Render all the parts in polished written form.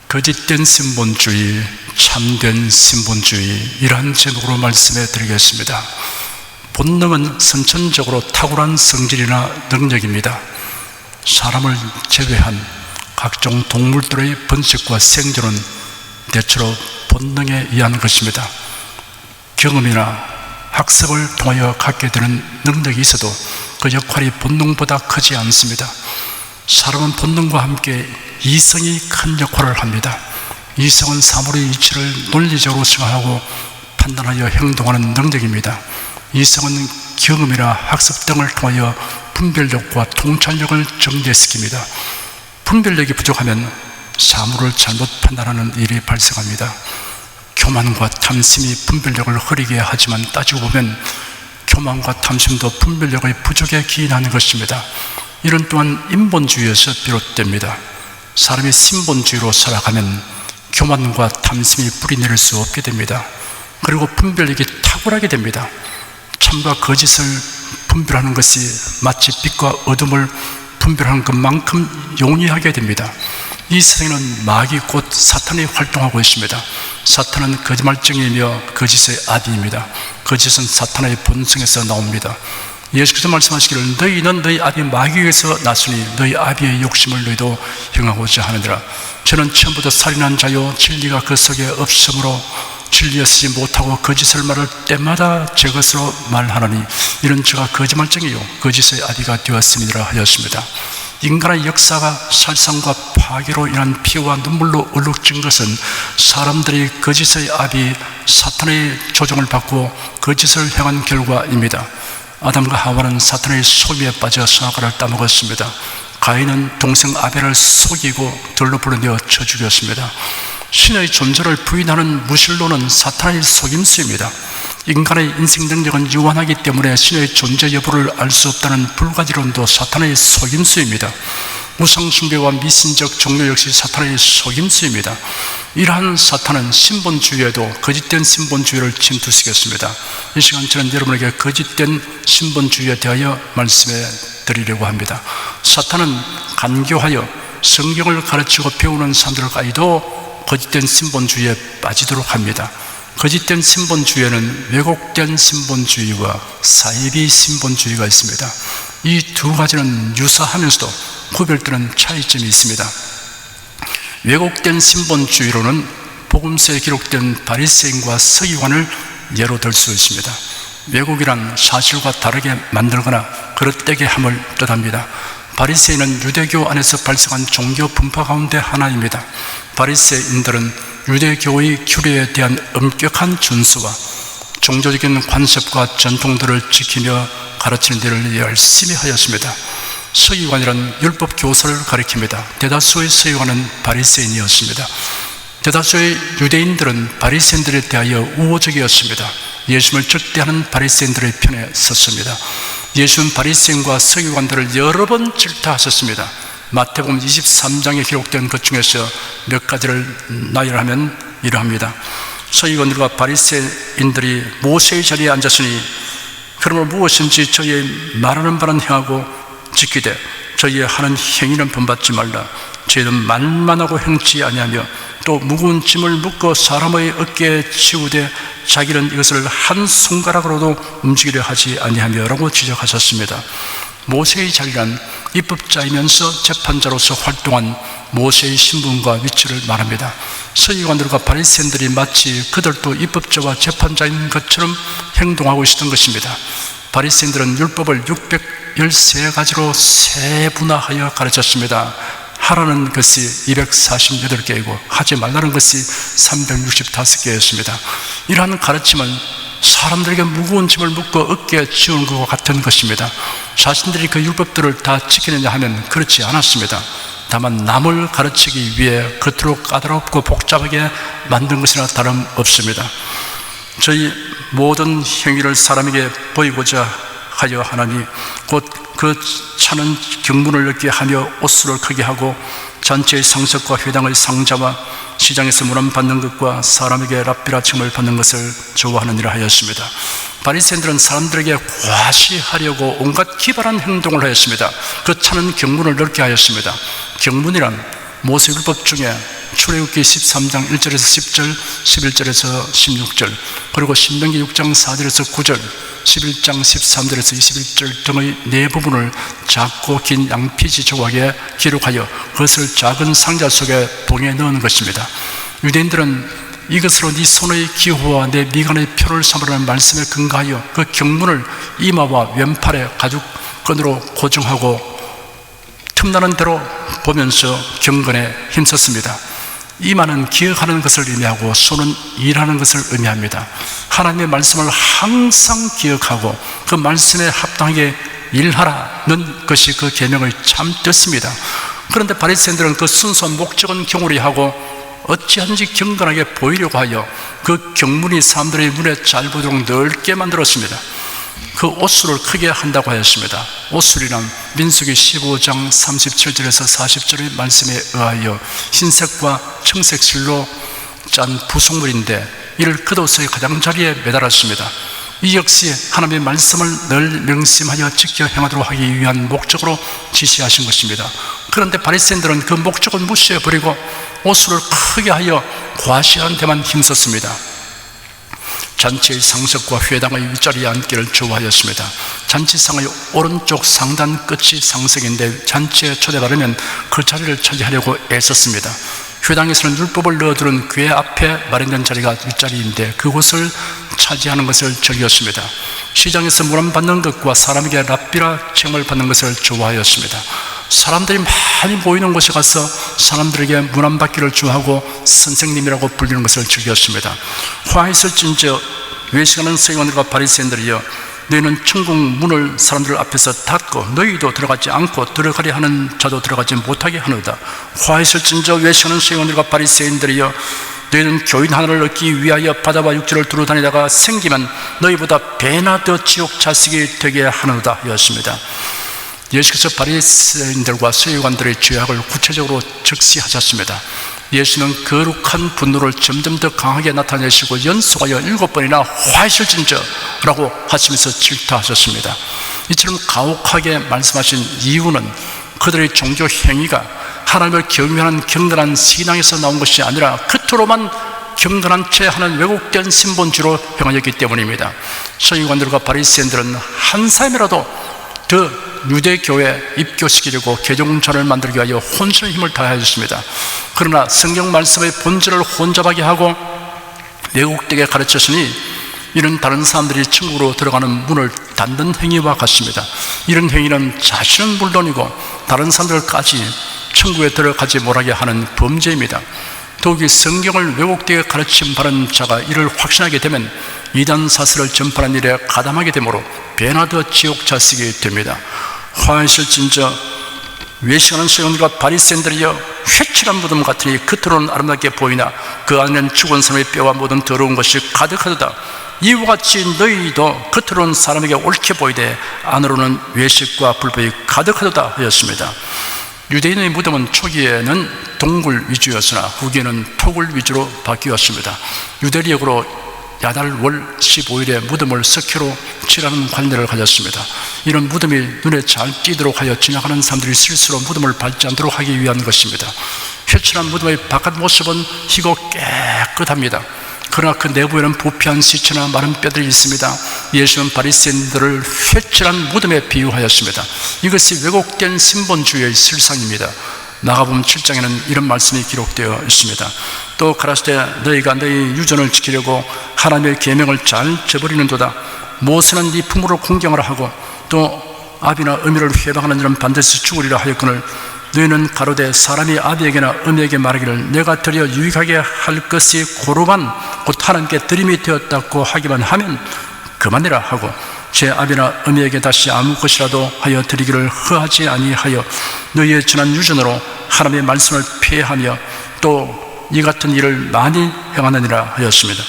거짓된 신본주의, 참된 신본주의, 이러한 제목으로 말씀해 드리겠습니다. 본능은 선천적으로 탁월한 성질이나 능력입니다. 사람을 제외한 각종 동물들의 번식과 생존은 대체로 본능에 의한 것입니다. 경험이나 학습을 통하여 갖게 되는 능력이 있어도 그 역할이 본능보다 크지 않습니다. 사람은 본능과 함께 이성이 큰 역할을 합니다. 이성은 사물의 이치를 논리적으로 생각하고 판단하여 행동하는 능력입니다. 이성은 경험이나 학습 등을 통하여 분별력과 통찰력을 증대시킵니다. 분별력이 부족하면 사물을 잘못 판단하는 일이 발생합니다. 교만과 탐심이 분별력을 흐리게 하지만 따지고 보면 교만과 탐심도 분별력의 부족에 기인하는 것입니다. 이런 또한 인본주의에서 비롯됩니다. 사람이 신본주의로 살아가면 교만과 탐심이 뿌리내릴 수 없게 됩니다. 그리고 분별력이 탁월하게 됩니다. 참과 거짓을 분별하는 것이 마치 빛과 어둠을 분별하는 것만큼 용이하게 됩니다. 이 세상에는 마귀 곧 사탄이 활동하고 있습니다. 사탄은 거짓말쟁이이며 거짓의 아비입니다. 거짓은 사탄의 본성에서 나옵니다. 예수께서 말씀하시기를 너희는 너희 아비 마귀에서 났으니 너희 아비의 욕심을 너희도 행하고자 하느니라. 저는 처음부터 살인한 자요 진리가 그 속에 없으므로 진리에 쓰지 못하고 거짓을 말할 때마다 제 것으로 말하노니 이런 저가 거짓말쟁이요 거짓의 아비가 되었음이라 하였습니다. 인간의 역사가 살상과 파괴로 인한 피와 눈물로 얼룩진 것은 사람들이 거짓의 아비 사탄의 조종을 받고 거짓을 행한 결과입니다. 아담과 하와는 사탄의 소비에 빠져 선악과를 따먹었습니다. 가인은 동생 아벨을 속이고 돌로 불어내어 쳐 죽였습니다. 신의 존재를 부인하는 무신론은 사탄의 속임수입니다. 인간의 인생 능력은 유한하기 때문에 신의 존재 여부를 알 수 없다는 불가지론도 사탄의 속임수입니다. 우상숭배와 미신적 종교 역시 사탄의 속임수입니다. 이러한 사탄은 신본주의에도 거짓된 신본주의를 침투시켰습니다. 이 시간 저는 여러분에게 거짓된 신본주의에 대하여 말씀해 드리려고 합니다. 사탄은 간교하여 성경을 가르치고 배우는 사람들까지도 거짓된 신본주의에 빠지도록 합니다. 거짓된 신본주의에는 왜곡된 신본주의와 사이비 신본주의가 있습니다. 이 두 가지는 유사하면서도 구별되는 차이점이 있습니다. 왜곡된 신본주의로는 복음서에 기록된 바리새인과 서기관을 예로 들 수 있습니다. 왜곡이란 사실과 다르게 만들거나 그릇되게 함을 뜻합니다. 바리새인은 유대교 안에서 발생한 종교 분파 가운데 하나입니다. 바리새인들은 유대교의 규례에 대한 엄격한 준수와 종교적인 관습과 전통들을 지키며 가르치는 일을 열심히 하였습니다. 서기관이란 율법 교사를 가리킵니다. 대다수의 서기관은 바리새인이었습니다. 대다수의 유대인들은 바리새인들에 대하여 우호적이었습니다. 예수님을 적대하는 바리새인들의 편에 섰습니다. 예수는 바리새인과 서기관들을 여러 번 질타하셨습니다. 마태복음 23장에 기록된 것 중에서 몇 가지를 나열하면 이러합니다. 서기관들과 바리새인들이 모세의 자리에 앉았으니 그러므로 무엇인지 저희의 말하는 바는 행하고 지키되 저희의 하는 행위는 본받지 말라. 저희는 말만 하고 행치 아니하며 또 무거운 짐을 묶어 사람의 어깨에 치우되 자기는 이것을 한 손가락으로도 움직이려 하지 아니하며 라고 지적하셨습니다. 모세의 자리란 입법자이면서 재판자로서 활동한 모세의 신분과 위치를 말합니다. 서기관들과 바리새인들이 마치 그들도 입법자와 재판자인 것처럼 행동하고 있었던 것입니다. 바리새인들은 율법을 613가지로 세분화하여 가르쳤습니다. 하라는 것이 248개이고 하지 말라는 것이 365개였습니다. 이러한 가르침은 사람들에게 무거운 짐을 묶어 어깨에 지우는 것과 같은 것입니다. 자신들이 그 율법들을 다 지키느냐 하면 그렇지 않았습니다. 다만 남을 가르치기 위해 겉으로 까다롭고 복잡하게 만든 것이나 다름없습니다. 저희 모든 행위를 사람에게 보이고자 하여 하나니 곧 그 차는 경문을 얻게 하며 옷수를 크게 하고 잔치의 상석과 회당의 상자와 시장에서 문안 받는 것과 사람에게 랍비라 칭을 받는 것을 좋아하느니라 하였습니다. 바리새인들은 사람들에게 과시하려고 온갖 기발한 행동을 하였습니다. 그 차는 경문을 넓게 하였습니다. 경문이란 모세율법 중에 출애굽기 13장 1절에서 10절, 11절에서 16절, 그리고 신명기 6장 4절에서 9절, 11장 13절에서 21절 등의 네 부분을 작고 긴 양피지 조각에 기록하여 그것을 작은 상자 속에 봉에 넣은 것입니다. 유대인들은 이것으로 네 손의 기호와 내 미간의 표를 삼으라는 말씀에 근거하여 그 경문을 이마와 왼팔에 가죽끈으로 고정하고 틈나는 대로 보면서 경건에 힘썼습니다. 이마는 기억하는 것을 의미하고 손은 일하는 것을 의미합니다. 하나님의 말씀을 항상 기억하고 그 말씀에 합당하게 일하라는 것이 그 계명의 참 뜻입니다. 그런데 바리새인들은 그 순수한 목적은 경홀히 하고 어찌하든지 경건하게 보이려고 하여 그 경문이 사람들의 눈에 잘 보이도록 넓게 만들었습니다. 그 옷술을 크게 한다고 하였습니다. 옷술이란 민수기 15장 37절에서 40절의 말씀에 의하여 흰색과 청색 실로 짠 부속물인데 이를 겉옷의 가장자리에 매달았습니다. 이 역시 하나님의 말씀을 늘 명심하여 지켜 행하도록 하기 위한 목적으로 지시하신 것입니다. 그런데 바리새인들은 그 목적을 무시해버리고 옷술을 크게 하여 과시하는 데만 힘썼습니다. 잔치의 상석과 회당의 윗자리에 앉기를 좋아하였습니다. 잔치상의 오른쪽 상단 끝이 상석인데 잔치에 초대받으면 그 자리를 차지하려고 애썼습니다. 회당에서는 율법을 넣어두는 궤 앞에 마련된 자리가 윗자리인데 그곳을 차지하는 것을 즐겼습니다. 시장에서 문안받는 것과 사람에게 랍비라 칭을 받는 것을 좋아하였습니다. 사람들이 많이 모이는 곳에 가서 사람들에게 문안받기를 좋아하고 선생님이라고 불리는 것을 즐겼습니다. 화 있을진저 외식하는 서기관들과 바리새인들이여 너희는 천국 문을 사람들 앞에서 닫고 너희도 들어가지 않고 들어가려 하는 자도 들어가지 못하게 하노다. 화 있을진저 외식하는 서기관들과 바리새인들이여 너희는 교인 하나를 얻기 위하여 바다와 육지를 두루 다니다가 생기면 너희보다 배나 더 지옥 자식이 되게 하노다 였습니다. 예수께서 바리새인들과 서기관들의 죄악을 구체적으로 적시하셨습니다. 예수는 거룩한 분노를 점점 더 강하게 나타내시고 연속하여 7번이나 화이실진저 라고 하시면서 질타하셨습니다. 이처럼 가혹하게 말씀하신 이유는 그들의 종교 행위가 하나님을 경외하는 경건한 신앙에서 나온 것이 아니라 겉으로만 경건한 채 하는 왜곡된 신본주의로 행하였기 때문입니다. 서기관들과 바리새인들은 한 사람이라도 더 유대교에 입교시키려고 개종자를 만들기 위하여 혼신의 힘을 다하였습니다. 그러나 성경 말씀의 본질을 혼잡하게 하고 왜곡되게 가르쳤으니 이런 다른 사람들이 천국으로 들어가는 문을 닫는 행위와 같습니다. 이런 행위는 자신은 물론이고 다른 사람들까지 천국에 들어가지 못하게 하는 범죄입니다. 더욱이 성경을 왜곡되게 가르침 바른 자가 이를 확신하게 되면 이단 사설을 전파하는 일에 가담하게 되므로 배나 더 지옥 자식이 됩니다. 화이실진저 외식하는 서기관들과 바리새인들이여 회칠한 무덤 같으니 겉으로는 아름답게 보이나 그 안에는 죽은 사람의 뼈와 모든 더러운 것이 가득하도다. 이와 같이 너희도 겉으로는 사람에게 옳게 보이되 안으로는 외식과 불법이 가득하도다 하였습니다. 유대인의 무덤은 초기에는 동굴 위주였으나 후기에는 토굴 위주로 바뀌었습니다. 유대력으로 야달월 15일에 무덤을 석회로 칠하는 관례를 가졌습니다. 이런 무덤이 눈에 잘 띄도록 하여 지나가는 사람들이 실수로 무덤을 밟지 않도록 하기 위한 것입니다. 회칠한 무덤의 바깥 모습은 희고 깨끗합니다. 그러나 그 내부에는 부패한 시체나 마른 뼈들이 있습니다. 예수는 바리새인들을 회칠한 무덤에 비유하였습니다. 이것이 왜곡된 신본주의의 실상입니다. 마가복음 7장에는 이런 말씀이 기록되어 있습니다. 또 가라사대 너희가 너희 유전을 지키려고 하나님의 계명을 잘 저버리는도다. 모세는 네 부모를 공경하라 하고 또 아비나 어미를 회방하는 자는 반드시 죽으리라 하였거늘 너희는 가로되 사람이 아비에게나 어미에게 말하기를 내가 드려 유익하게 할 것이 고르반 곧 하나님께 드림이 되었다고 하기만 하면 그만이라 하고 제 아비나 어미에게 다시 아무 것이라도 하여 드리기를 허하지 아니하여 너희의 지난 유전으로 하나님의 말씀을 폐하며 또 이 같은 일을 많이 행하느니라 하였습니다.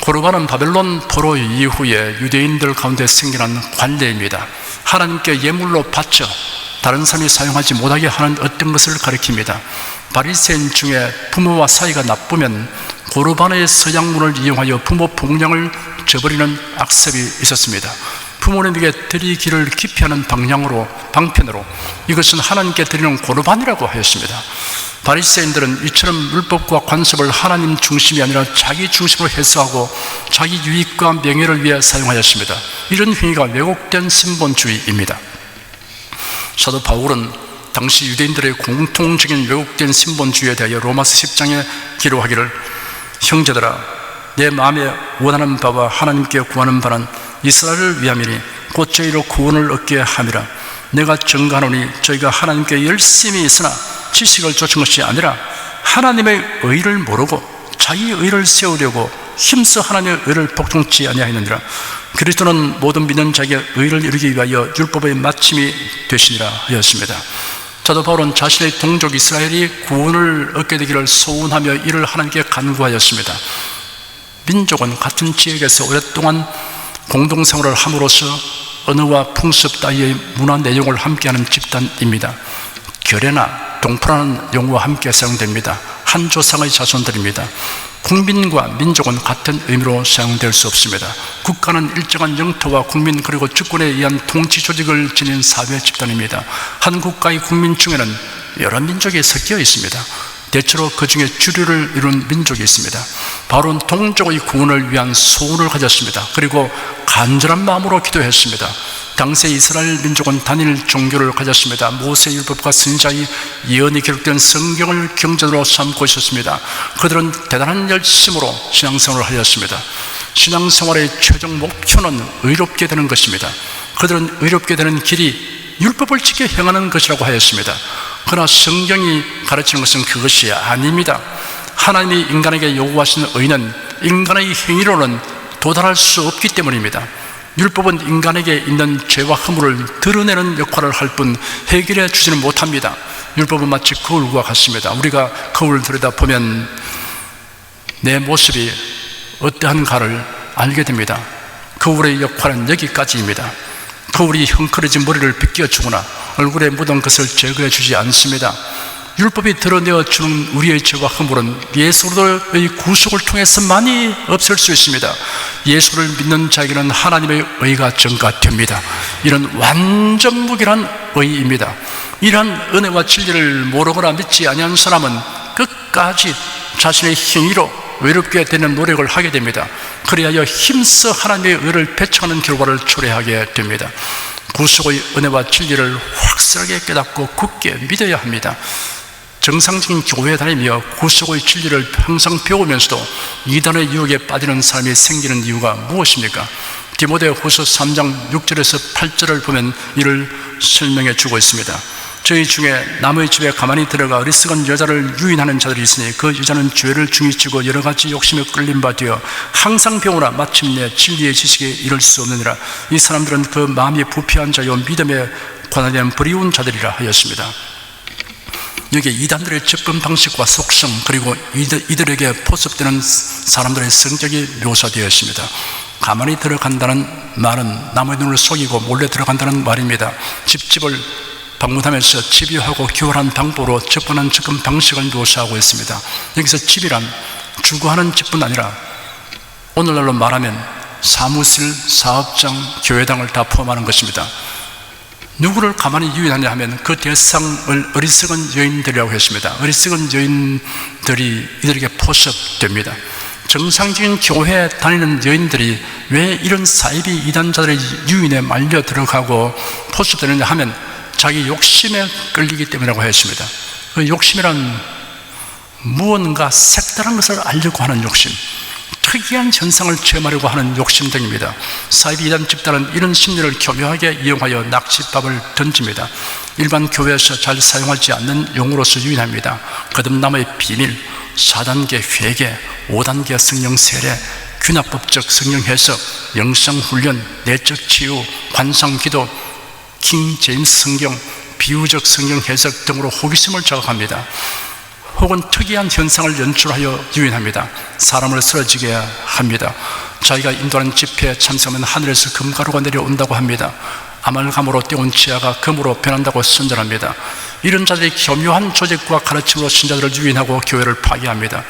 고르반은 바벨론 포로 이후에 유대인들 가운데 생겨난 관례입니다. 하나님께 예물로 바쳐 다른 사람이 사용하지 못하게 하는 어떤 것을 가리킵니다. 바리새인 중에 부모와 사이가 나쁘면 고르반의 서양문을 이용하여 부모 복량을 저버리는 악습이 있었습니다. 부모님에게 드리기를 기피하는 방편으로 이것은 하나님께 드리는 고르반이라고 하였습니다. 바리새인들은 이처럼 율법과 관습을 하나님 중심이 아니라 자기 중심으로 해석하고 자기 유익과 명예를 위해 사용하였습니다. 이런 행위가 왜곡된 신본주의입니다. 사도 바울은 당시 유대인들의 공통적인 왜곡된 신본주의에 대하여 로마서 10장에 기록하기를, 형제들아, 내 마음에 원하는 바와 하나님께 구하는 바는 이스라엘을 위함이니 곧 저희로 구원을 얻게 함이라. 내가 증거하노니 저희가 하나님께 열심히 있으나 지식을 쫓은 것이 아니라 하나님의 의를 모르고 자기 의를 세우려고 힘써 하나님의 의를 복종치 아니하였느니라. 그리스도는 모든 믿는 자에게 의를 이루기 위하여 율법의 마침이 되시니라 하였습니다. 사도 바울은 자신의 동족 이스라엘이 구원을 얻게 되기를 소원하며 이를 하나님께 간구하였습니다. 민족은 같은 지역에서 오랫동안 공동생활을 함으로써 언어와 풍습 따위의 문화 내용을 함께하는 집단입니다. 결례나 동포라는 용어와 함께 사용됩니다. 한 조상의 자손들입니다. 국민과 민족은 같은 의미로 사용될 수 없습니다. 국가는 일정한 영토와 국민 그리고 주권에 의한 통치 조직을 지닌 사회 집단입니다. 한 국가의 국민 중에는 여러 민족이 섞여 있습니다. 대체로 그 중에 주류를 이룬 민족이 있습니다. 바울은 동족의 구원을 위한 소원을 가졌습니다. 그리고 간절한 마음으로 기도했습니다. 당시 이스라엘 민족은 단일 종교를 가졌습니다. 모세의 율법과 선지자의 예언이 기록된 성경을 경전으로 삼고 있었습니다. 그들은 대단한 열심으로 신앙생활을 하였습니다. 신앙생활의 최종 목표는 의롭게 되는 것입니다. 그들은 의롭게 되는 길이 율법을 지켜 행하는 것이라고 하였습니다. 그러나 성경이 가르치는 것은 그것이 아닙니다. 하나님이 인간에게 요구하신 의는 인간의 행위로는 도달할 수 없기 때문입니다. 율법은 인간에게 있는 죄와 허물을 드러내는 역할을 할 뿐 해결해 주지는 못합니다. 율법은 마치 거울과 같습니다. 우리가 거울을 들여다보면 내 모습이 어떠한가를 알게 됩니다. 거울의 역할은 여기까지입니다. 거울이 헝클어진 머리를 빗겨주거나 얼굴에 묻은 것을 제거해 주지 않습니다. 율법이 드러내어 주는 우리의 죄와 허물은 예수로의 구속을 통해서만이 없앨 수 있습니다. 예수를 믿는 자에게는 하나님의 의가 전가됩니다. 이런 완전 무결한 의입니다. 이러한 은혜와 진리를 모르거나 믿지 아니한 사람은 끝까지 자신의 행위로 외롭게 되는 노력을 하게 됩니다. 그리하여 힘써 하나님의 의를 배척하는 결과를 초래하게 됩니다. 구속의 은혜와 진리를 확실하게 깨닫고 굳게 믿어야 합니다. 정상적인 교회에 다니며 구속의 진리를 항상 배우면서도 이단의 유혹에 빠지는 사람이 생기는 이유가 무엇입니까? 디모데후서 3장 6절에서 8절을 보면 이를 설명해 주고 있습니다. 저희 중에 남의 집에 가만히 들어가 어리석은 여자를 유인하는 자들이 있으니 그 여자는 죄를 중히 지고 여러 가지 욕심에 끌린 바 되어 항상 배우나 마침내 진리의 지식에 이를 수 없느니라. 이 사람들은 그 마음이 부패한 자요 믿음에 관하된 불의운 자들이라 하였습니다. 여기에 이단들의 접근 방식과 속성 그리고 이들에게 포섭되는 사람들의 성격이 묘사되어 있습니다. 가만히 들어간다는 말은 남의 눈을 속이고 몰래 들어간다는 말입니다. 집을 방문하면서 집요하고 교활한 방법으로 접근하는 접근 방식을 묘사하고 있습니다. 여기서 집이란 주거하는 집뿐 아니라 오늘날로 말하면 사무실, 사업장, 교회당을 다 포함하는 것입니다. 누구를 가만히 유인하냐 하면 그 대상을 어리석은 여인들이라고 했습니다. 어리석은 여인들이 이들에게 포섭됩니다. 정상적인 교회에 다니는 여인들이 왜 이런 사이비 이단자들의 유인에 말려 들어가고 포섭되느냐 하면 자기 욕심에 끌리기 때문이라고 했습니다. 그 욕심이란 무언가 색다른 것을 알려고 하는 욕심, 특이한 현상을 체험하려고 하는 욕심 등입니다. 사이비 이단 집단은 이런 심리를 교묘하게 이용하여 낚싯밥을 던집니다. 일반 교회에서 잘 사용하지 않는 용어로서 유인합니다. 거듭남의 비밀, 4단계 회개, 5단계 성령 세례, 균합법적 성령 해석, 영성 훈련, 내적 치유, 관상 기도, 킹 제임스 성경, 비유적 성경 해석 등으로 호기심을 자극합니다. 혹은 특이한 현상을 연출하여 유인합니다. 사람을 쓰러지게 합니다. 자기가 인도하는 집회에 참석하면 하늘에서 금가루가 내려온다고 합니다. 아말감으로 떼운 치아가 금으로 변한다고 선전합니다. 이런 자들이 교묘한 조직과 가르침으로 신자들을 유인하고 교회를 파괴합니다.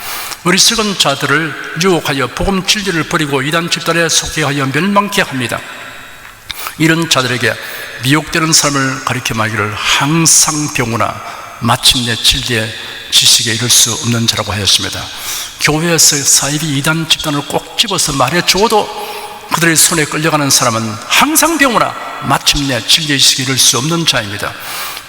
어리석은 자들을 유혹하여 복음 진리를 버리고 이단 집단에 속게 하여 멸망케 합니다. 이런 자들에게 미혹되는 삶을 가리켜 말기를 항상 병우나 마침내 진리의 지식에 이를 수 없는 자라고 하였습니다. 교회에서 사이비 이단 집단을 꼭 집어서 말해줘도 그들의 손에 끌려가는 사람은 항상 병우나 마침내 진리의 지식에 이를 수 없는 자입니다.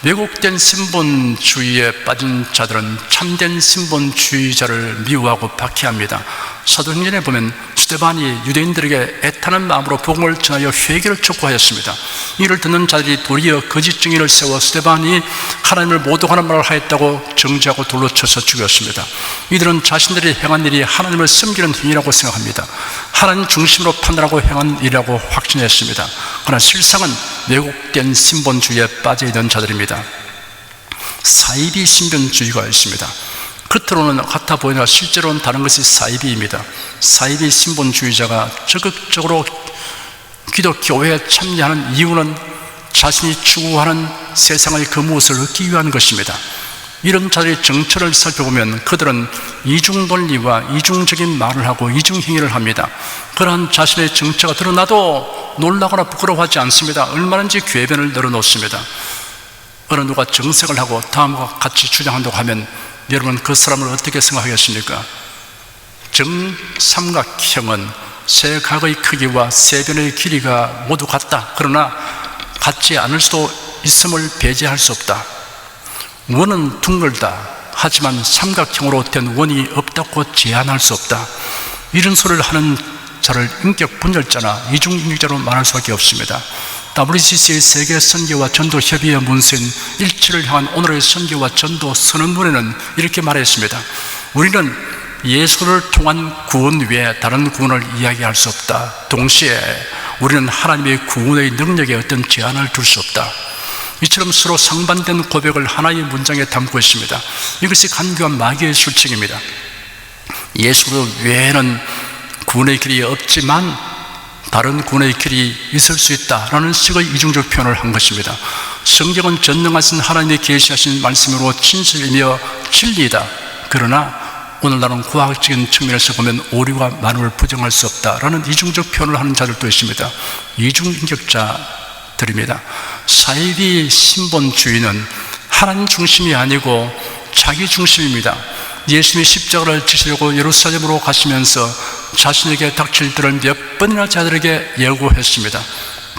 왜곡된 신본주의에 빠진 자들은 참된 신본주의자를 미워하고 박해합니다. 사도행전에 보면 스데반이 유대인들에게 애타는 마음으로 복음을 전하여 회개를 촉구하였습니다. 이를 듣는 자들이 도리어 거짓 증인을 세워 스데반이 하나님을 모독하는 말을 하였다고 정죄하고 돌로 쳐서 죽였습니다. 이들은 자신들이 행한 일이 하나님을 섬기는 행위라고 생각합니다. 하나님 중심으로 판단하고 행한 일이라고 확신했습니다. 그러나 실상은 왜곡된 신본주의에 빠져있는 자들입니다. 사이비 신본주의가 있습니다. 겉으로는 같아 보이나 실제로는 다른 것이 사이비입니다. 사이비 신본주의자가 적극적으로 기독교회에 참여하는 이유는 자신이 추구하는 세상의 그 무엇을 얻기 위한 것입니다. 이런 자들의 정체를 살펴보면 그들은 이중논리와 이중적인 말을 하고 이중행위를 합니다. 그러한 자신의 정체가 드러나도 놀라거나 부끄러워하지 않습니다. 얼마든지 궤변을 늘어놓습니다. 어느 누가 정색을 하고 다음과 같이 주장한다고 하면 여러분 그 사람을 어떻게 생각하겠습니까? 정삼각형은 세 각의 크기와 세 변의 길이가 모두 같다. 그러나 같지 않을 수도 있음을 배제할 수 없다. 원은 둥글다. 하지만 삼각형으로 된 원이 없다고 제한할 수 없다. 이런 소리를 하는 자를 인격 분열자나 이중인격자로 말할 수밖에 없습니다. WCC의 세계 선교와 전도 협의회 문서인 일치를 향한 오늘의 선교와 전도 선언문에는 이렇게 말했습니다. 우리는 예수를 통한 구원 외에 다른 구원을 이야기할 수 없다. 동시에 우리는 하나님의 구원의 능력에 어떤 제한을 둘 수 없다. 이처럼 서로 상반된 고백을 하나의 문장에 담고 있습니다. 이것이 간교한 마귀의 술책입니다. 예수 외에는 구원의 길이 없지만 다른 구원의 길이 있을 수 있다라는 식의 이중적 표현을 한 것입니다. 성경은 전능하신 하나님의 계시하신 말씀으로 진실이며 진리이다. 그러나 오늘날은 과학적인 측면에서 보면 오류가 많음을 부정할 수 없다라는 이중적 표현을 하는 자들도 있습니다. 이중인격자들입니다. 사이비 신본주의는 하나님 중심이 아니고 자기 중심입니다. 예수님이 십자가를 지시려고 예루살렘으로 가시면서 자신에게 닥칠 일들을 몇 번이나 자들에게 예고했습니다.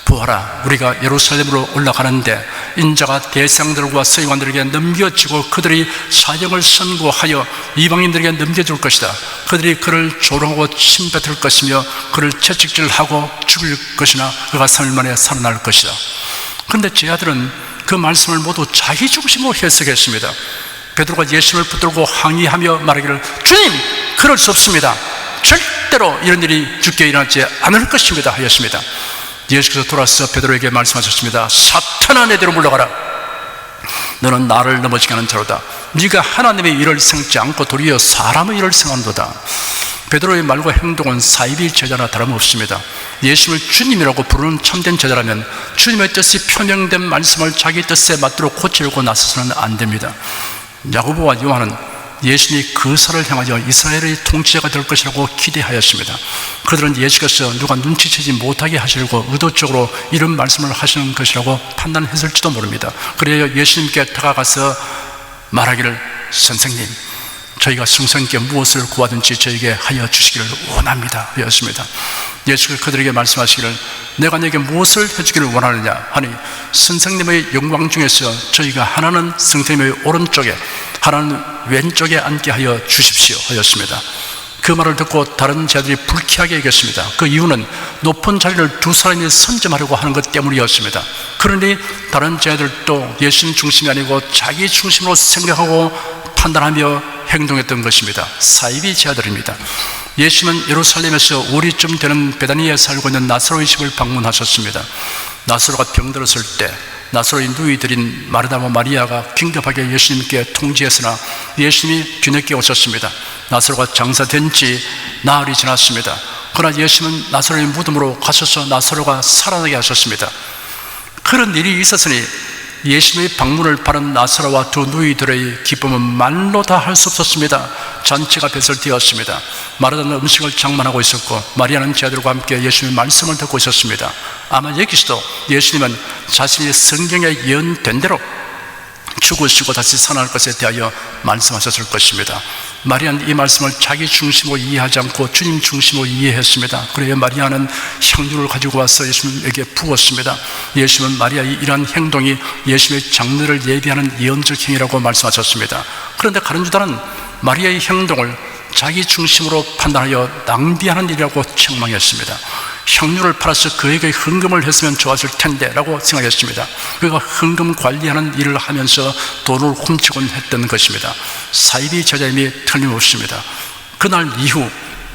보아라, 우리가 예루살렘으로 올라가는데 인자가 대상들과 서기관들에게 넘겨지고 그들이 사형을 선고하여 이방인들에게 넘겨줄 것이다. 그들이 그를 조롱하고 침뱉을 것이며 그를 채찍질하고 죽일 것이나 그가 3일 만에 살아날 것이다. 그런데 제 아들은 그 말씀을 모두 자기 중심으로 해석했습니다. 베드로가 예수님을 붙들고 항의하며 말하기를, 주님, 그럴 수 없습니다. 절대로 이런 일이 주께 일어나지 않을 것입니다 하였습니다. 예수께서 돌아서 베드로에게 말씀하셨습니다. 사탄아, 내대로 물러가라. 너는 나를 넘어지게 하는 자로다. 네가 하나님의 일을 생각지 않고 도리어 사람의 일을 생각한도다. 베드로의 말과 행동은 사이비 제자나 다름없습니다. 예수를 주님이라고 부르는 참된 제자라면 주님의 뜻이 표명된 말씀을 자기 뜻에 맞도록 고치려고 나서서는 안 됩니다. 야고보와 요한은 예수님이 그사를 향하여 이스라엘의 통치자가 될 것이라고 기대하였습니다. 그들은 예수께서 누가 눈치채지 못하게 하시려고 의도적으로 이런 말씀을 하시는 것이라고 판단했을지도 모릅니다. 그래야 예수님께 다가가서 말하기를, 선생님, 저희가 성령님께 무엇을 구하든지 저에게 하여 주시기를 원합니다 하였습니다. 예수께서 그들에게 말씀하시기를, 내가 너에게 무엇을 해주기를 원하느냐 하니, 선생님의 영광 중에서 저희가 하나는 선생님의 오른쪽에 하나는 왼쪽에 앉게 하여 주십시오 하였습니다. 그 말을 듣고 다른 제자들이 불쾌하게 여겼습니다. 그 이유는 높은 자리를 두 사람이 선점하려고 하는 것 때문이었습니다. 그러니 다른 제자들도 예수님 중심이 아니고 자기 중심으로 생각하고 판단하며 행동했던 것입니다. 사이비 제자들입니다. 예수님은 예루살렘에서 오리쯤 되는 베다니에 살고 있는 나사로의 집을 방문하셨습니다. 나사로가 병들었을 때 나사로의 누이들인 마르다와 마리아가 긴급하게 예수님께 통지했으나 예수님이 뒤늦게 오셨습니다. 나사로가 장사된 지 나흘이 지났습니다. 그러나 예수님은 나사로의 무덤으로 가셔서 나사로가 살아나게 하셨습니다. 그런 일이 있었으니 예수님의 방문을 바른 나사로와 두 누이들의 기쁨은 말로 다 할 수 없었습니다. 잔치가 배설되었습니다. 마르다는 음식을 장만하고 있었고 마리아는 제자들과 함께 예수님의 말씀을 듣고 있었습니다. 아마 여기서도 예수님은 자신이 성경에 예언된 대로 죽으시고 다시 살아날 것에 대하여 말씀하셨을 것입니다. 마리아는 이 말씀을 자기 중심으로 이해하지 않고 주님 중심으로 이해했습니다. 그래야 마리아는 향유를 가지고 와서 예수님에게 부었습니다. 예수님은 마리아의 이러한 행동이 예수님의 장례를 예비하는 예언적 행위라고 말씀하셨습니다. 그런데 가룟 유다는 마리아의 행동을 자기 중심으로 판단하여 낭비하는 일이라고 책망했습니다. 향유를 팔아서 그에게 헌금을 했으면 좋았을 텐데 라고 생각했습니다. 그가 헌금 관리하는 일을 하면서 돈을 훔치곤 했던 것입니다. 사이비 제자임이 틀림없습니다. 그날 이후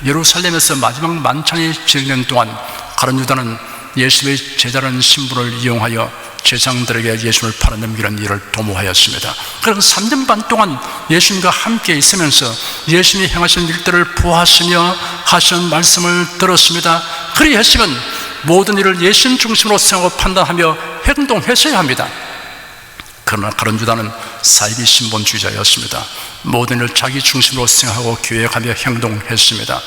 예루살렘에서 마지막 만찬이 진행된 동안 가룟 유다는 예수의 제자라는 신분을 이용하여 제사장들에게 예수님을 팔아넘기는 일을 도모하였습니다. 그래서 3년 반 동안 예수님과 함께 있으면서 예수님이 행하신 일들을 보았으며 하시는 말씀을 들었습니다. 그리했으면 모든 일을 예수님 중심으로 생각하고 판단하며 행동했어야 합니다. 그러나 가룟 유다는 사이비 신본주의자였습니다. 모든 일을 자기 중심으로 생각하고 계획하며 행동했습니다.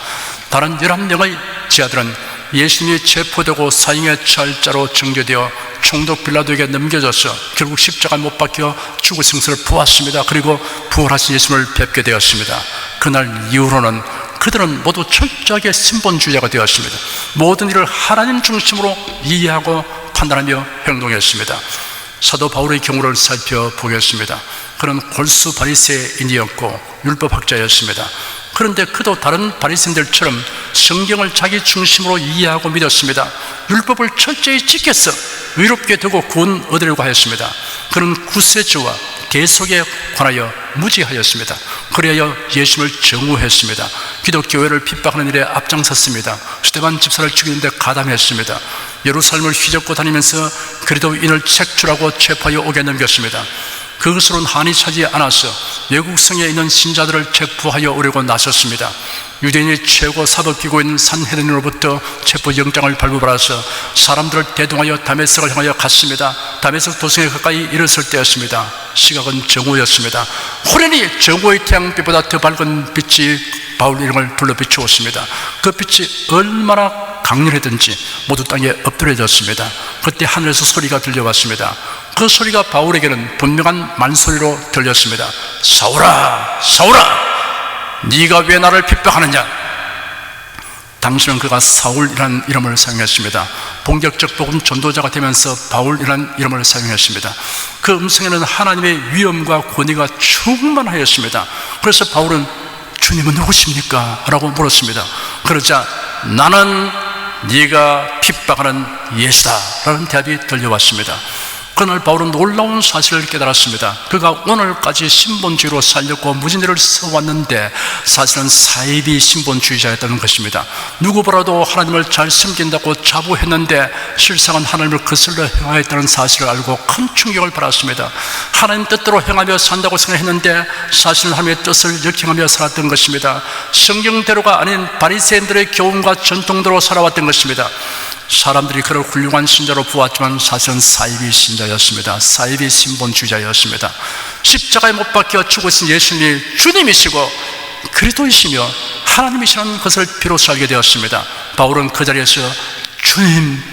다른 11명의 제자들은 예수님이 체포되고 사형의 철자로 정죄되어 총독 빌라도에게 넘겨져서 결국 십자가에 못 박혀 죽으신 것을 보았습니다. 그리고 부활하신 예수님을 뵙게 되었습니다. 그날 이후로는 그들은 모두 철저하게 신본주의자가 되었습니다. 모든 일을 하나님 중심으로 이해하고 판단하며 행동했습니다. 사도 바울의 경우를 살펴보겠습니다. 그는 골수 바리새인이었고 율법학자였습니다. 그런데 그도 다른 바리새인들처럼 성경을 자기 중심으로 이해하고 믿었습니다. 율법을 철저히 지켜서 의롭게 되고 구원 얻으려고 하였습니다. 그는 구세주와 대속에 관하여 무지하였습니다. 그래야 예수님을 정오했습니다. 기독교회를 핍박하는 일에 앞장섰습니다. 스데반 집사를 죽이는 데 가담했습니다. 예루살렘을 휘젓고 다니면서 그리스도인을 책출하고 체포하여 옥에 넘겼습니다. 그것으로는 한이 차지 않아서 외국성에 있는 신자들을 체포하여 오려고 나섰습니다. 유대인의 최고 사법기구인 산헤드린으로부터 체포영장을 발부받아서 사람들을 대동하여 다메섹을 향하여 갔습니다. 다메섹 도성에 가까이 이르렀을 때였습니다. 시각은 정오였습니다. 호련히 정오의 태양빛보다 더 밝은 빛이 바울 이름을 불러 비추었습니다. 그 빛이 얼마나 강렬했든지 모두 땅에 엎드려졌습니다. 그때 하늘에서 소리가 들려왔습니다. 그 소리가 바울에게는 분명한 말소리로 들렸습니다. 사울아, 사울아, 네가 왜 나를 핍박하느냐? 당시는 그가 사울이라는 이름을 사용했습니다. 본격적 복음 전도자가 되면서 바울이라는 이름을 사용했습니다. 그 음성에는 하나님의 위엄과 권위가 충만하였습니다. 그래서 바울은 주님은 누구십니까? 라고 물었습니다. 그러자 나는 네가 핍박하는 예수다 라는 대답이 들려왔습니다. 그날 바울은 놀라운 사실을 깨달았습니다. 그가 오늘까지 신본주의로 살렸고 무진리를 써왔는데 사실은 사이비 신본주의자였다는 것입니다. 누구보다도 하나님을 잘 섬긴다고 자부했는데 실상은 하나님을 거슬러 행하였다는 사실을 알고 큰 충격을 받았습니다. 하나님 뜻대로 행하며 산다고 생각했는데 사실은 하나님의 뜻을 역행하며 살았던 것입니다. 성경대로가 아닌 바리새인들의 교훈과 전통대로 살아왔던 것입니다. 사람들이 그를 훌륭한 신자로 보았지만 사실은 사이비 신자였습니다. 사이비 신본주의자였습니다. 십자가에 못 박혀 죽으신 예수님이 주님이시고 그리스도이시며 하나님이시라는 것을 비로소 알게 되었습니다. 바울은 그 자리에서 주님,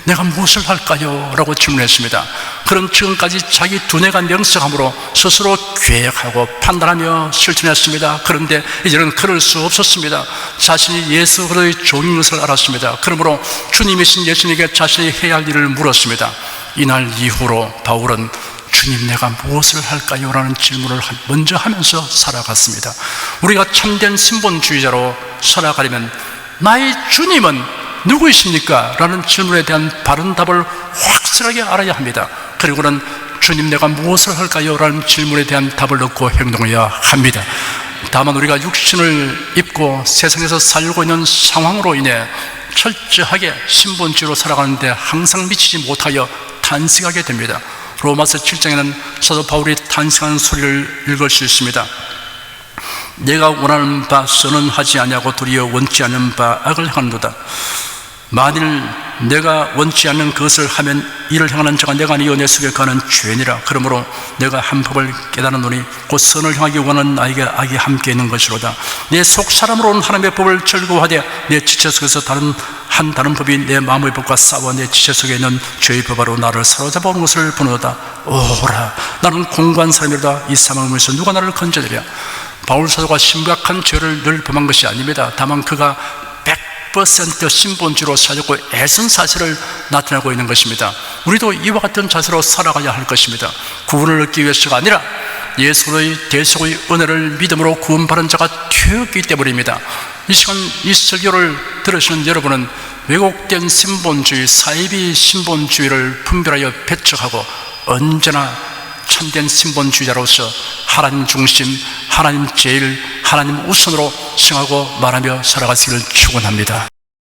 내가 무엇을 할까요? 라고 질문했습니다. 그는 지금까지 자기 두뇌가 명석함으로 스스로 계획하고 판단하며 실천했습니다. 그런데 이제는 그럴 수 없었습니다. 자신이 예수 그리스도의 종인 것을 알았습니다. 그러므로 주님이신 예수님에게 자신이 해야 할 일을 물었습니다. 이날 이후로 바울은 주님, 내가 무엇을 할까요? 라는 질문을 먼저 하면서 살아갔습니다. 우리가 참된 신본주의자로 살아가려면 나의 주님은 누구이십니까? 라는 질문에 대한 바른 답을 확실하게 알아야 합니다. 그리고는 주님, 내가 무엇을 할까요? 라는 질문에 대한 답을 얻고 행동해야 합니다. 다만 우리가 육신을 입고 세상에서 살고 있는 상황으로 인해 철저하게 신본주의로 살아가는데 항상 미치지 못하여 탄식하게 됩니다. 로마서 7장에는 사도 바울이 탄식하는 소리를 읽을 수 있습니다. 내가 원하는 바 선은 하지 아니하고 도리어 원치 않는 바 악을 행하노라. 만일 내가 원치 않는 것을 하면 이를 행하는 자가 내가 아니요 내 속에 거하는 죄니라. 그러므로 내가 한 법을 깨달았노니 곧 선을 행하기 원하는 나에게 악이 함께 있는 것이로다. 내 속 사람으로는 하나님의 법을 즐거워하되 내 지체 속에서 다른 법이 내 마음의 법과 싸워 내 지체 속에 있는 죄의 법으로 나를 사로잡아 오는 것을 보노다. 오라, 나는 공고한 사람이로다. 이 사망에서 누가 나를 건져내랴. 바울 사도가 심각한 죄를 늘 범한 것이 아닙니다. 다만 그가 100% 신본주의로 살고 애쓴 사실을 나타내고 있는 것입니다. 우리도 이와 같은 자세로 살아가야 할 것입니다. 구원을 얻기 위해서가 아니라 예수의 대속의 은혜를 믿음으로 구원받은 자가 되었기 때문입니다. 이 시간 이 설교를 들으시는 여러분은 왜곡된 신본주의, 사이비 신본주의를 분별하여 배척하고 언제나 참된 신본주의자로서 하나님 중심, 하나님 제일, 하나님 우선으로 생각하고 말하며 살아가시기를 축원합니다.